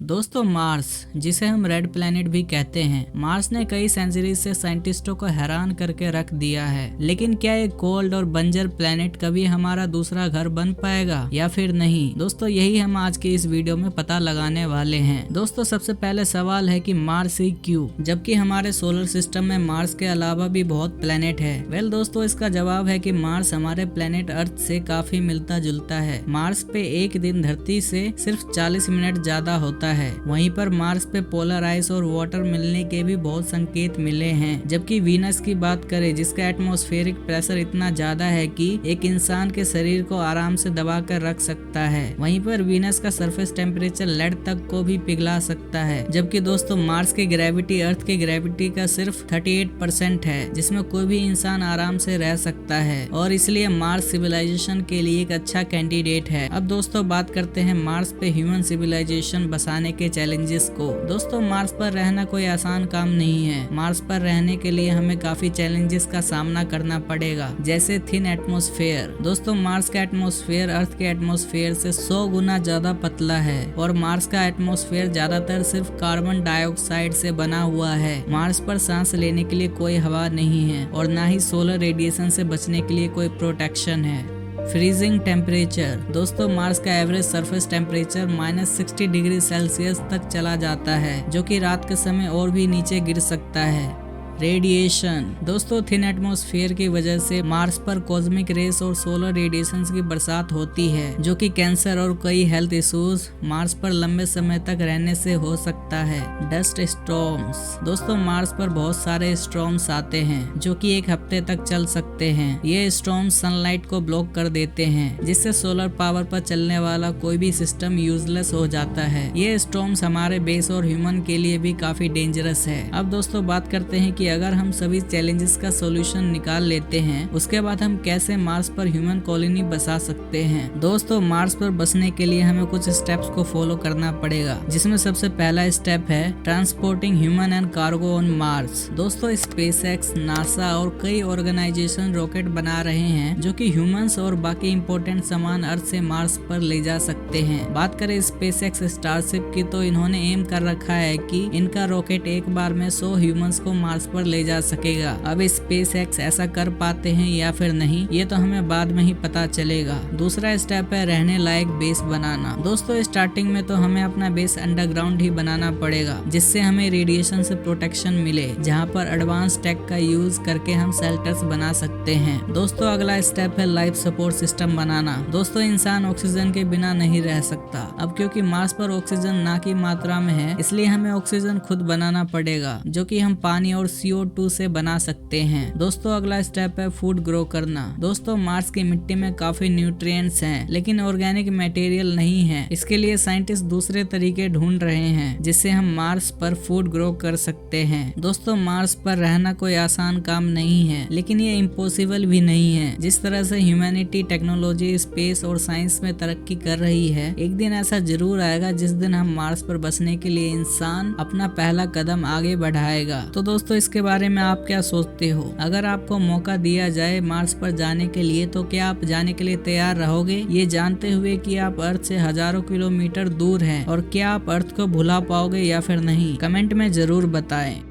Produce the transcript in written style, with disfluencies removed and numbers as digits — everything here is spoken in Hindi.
दोस्तों मार्स, जिसे हम रेड प्लेनेट भी कहते हैं, मार्स ने कई सेंचुरी से साइंटिस्टों को हैरान करके रख दिया है। लेकिन क्या एक कोल्ड और बंजर प्लेनेट कभी हमारा दूसरा घर बन पाएगा या फिर नहीं? दोस्तों यही हम आज के इस वीडियो में पता लगाने वाले हैं। दोस्तों सबसे पहले सवाल है कि मार्स ही क्यों, जबकि हमारे सोलर सिस्टम में मार्स के अलावा भी बहुत प्लेनेट है। वेल दोस्तों इसका जवाब है कि मार्स हमारे प्लेनेट अर्थ से काफी मिलता जुलता है। मार्स पे एक दिन धरती से सिर्फ 40 मिनट ज्यादा होता है। वहीं पर मार्स पे पोलर आइस और वाटर मिलने के भी बहुत संकेत मिले हैं। जबकि वीनस की बात करें, जिसका एटमॉस्फेरिक प्रेशर इतना ज्यादा है कि एक इंसान के शरीर को आराम से दबा कर रख सकता है। वहीं पर वीनस का सरफेस टेम्परेचर लेड तक को भी पिघला सकता है। जबकि दोस्तों मार्स की ग्रेविटी अर्थ की ग्रेविटी का सिर्फ 38% है, जिसमें कोई भी इंसान आराम से रह सकता है और इसलिए मार्स सिविलाइजेशन के लिए एक अच्छा कैंडिडेट है। अब दोस्तों बात करते हैं मार्स पे ह्यूमन सिविलाइजेशन बसाने के चैलेंजेस को। दोस्तों मार्स पर रहना कोई आसान काम नहीं है। मार्स पर रहने के लिए हमें काफी चैलेंजेस का सामना करना पड़ेगा, जैसे थिन एटमॉस्फेयर। दोस्तों मार्स का एटमॉस्फेयर अर्थ के एटमॉस्फेयर से 100 गुना ज्यादा पतला है और मार्स का एटमॉस्फेयर ज्यादातर सिर्फ कार्बन डाइऑक्साइड से बना हुआ है। मार्स पर सांस लेने के लिए कोई हवा नहीं है और ना ही सोलर रेडिएशन से बचने के लिए कोई प्रोटेक्शन है। Freezing temperature. दोस्तों मार्स का average surface temperature -60 degree Celsius तक चला जाता है, जो कि रात के समय और भी नीचे गिर सकता है। रेडिएशन। दोस्तों थिन एटमॉस्फेयर की वजह से मार्स पर कॉस्मिक रेस और सोलर रेडिएशन की बरसात होती है, जो कि कैंसर और कई हेल्थ इश्यूज मार्स पर लंबे समय तक रहने से हो सकता है। Dust storms. दोस्तों मार्स पर बहुत सारे स्टॉर्म्स आते हैं जो कि एक हफ्ते तक चल सकते हैं। ये स्टॉर्म्स सनलाइट को ब्लॉक कर देते हैं, जिससे सोलर पावर पर चलने वाला कोई भी सिस्टम यूजलेस हो जाता है। ये स्टॉर्म्स हमारे बेस और ह्यूमन के लिए भी काफी डेंजरस है। अब दोस्तों बात करते हैं कि अगर हम सभी चैलेंजेस का सॉल्यूशन निकाल लेते हैं, उसके बाद हम कैसे मार्स पर ह्यूमन कॉलोनी बसा सकते हैं। दोस्तों मार्स पर बसने के लिए हमें कुछ स्टेप्स को फॉलो करना पड़ेगा, जिसमें सबसे पहला स्टेप है transporting human and cargo on Mars. दोस्तों स्पेसएक्स, नासा और कई ऑर्गेनाइजेशन रॉकेट बना रहे हैं जो कि ह्यूमंस और बाकी इंपोर्टेंट सामान अर्थ से मार्स पर ले जा सकते हैं। बात करें स्पेसएक्स स्टारशिप की, तो इन्होंने एम कर रखा है कि इनका रॉकेट एक बार में 100 ह्यूमंस को मार्स पर ले जा सकेगा। अब स्पेसएक्स ऐसा कर पाते हैं या फिर नहीं, ये तो हमें बाद में ही पता चलेगा। दूसरा स्टेप है रहने लायक बेस बनाना। दोस्तों स्टार्टिंग में तो हमें अपना बेस अंडरग्राउंड ही बनाना पड़ेगा, जिससे हमें रेडिएशन से प्रोटेक्शन मिले, जहाँ पर एडवांस टेक का यूज करके हम शेल्टर्स बना सकते हैं। दोस्तों अगला स्टेप है लाइफ सपोर्ट सिस्टम बनाना। दोस्तों इंसान ऑक्सीजन के बिना नहीं रह सकता। अब क्योंकि मार्स पर ऑक्सीजन ना की मात्रा में है, इसलिए हमें ऑक्सीजन खुद बनाना पड़ेगा, जो कि हम पानी और CO2 से बना सकते हैं। दोस्तों अगला स्टेप है फूड ग्रो करना। दोस्तों मार्स की मिट्टी में काफी न्यूट्रिएंट्स हैं, लेकिन ऑर्गेनिक मटेरियल नहीं है। इसके लिए साइंटिस्ट दूसरे तरीके ढूंढ रहे हैं, जिससे हम मार्स पर फूड ग्रो कर सकते हैं। दोस्तों मार्स पर रहना कोई आसान काम नहीं है, लेकिन ये इम्पॉसिबल भी नहीं है। जिस तरह से ह्यूमैनिटी टेक्नोलॉजी, स्पेस और साइंस में तरक्की कर रही है, एक दिन ऐसा जरूर आएगा जिस दिन हम मार्स पर बसने के लिए इंसान अपना पहला कदम आगे बढ़ाएगा। तो दोस्तों इसके बारे में आप क्या सोचते हो? अगर आपको मौका दिया जाए मार्स पर जाने के लिए, तो क्या आप जाने के लिए तैयार रहोगे, ये जानते हुए कि आप अर्थ से हजारों किलोमीटर दूर हैं? और क्या आप अर्थ को भुला पाओगे या फिर नहीं? कमेंट में जरूर बताएं।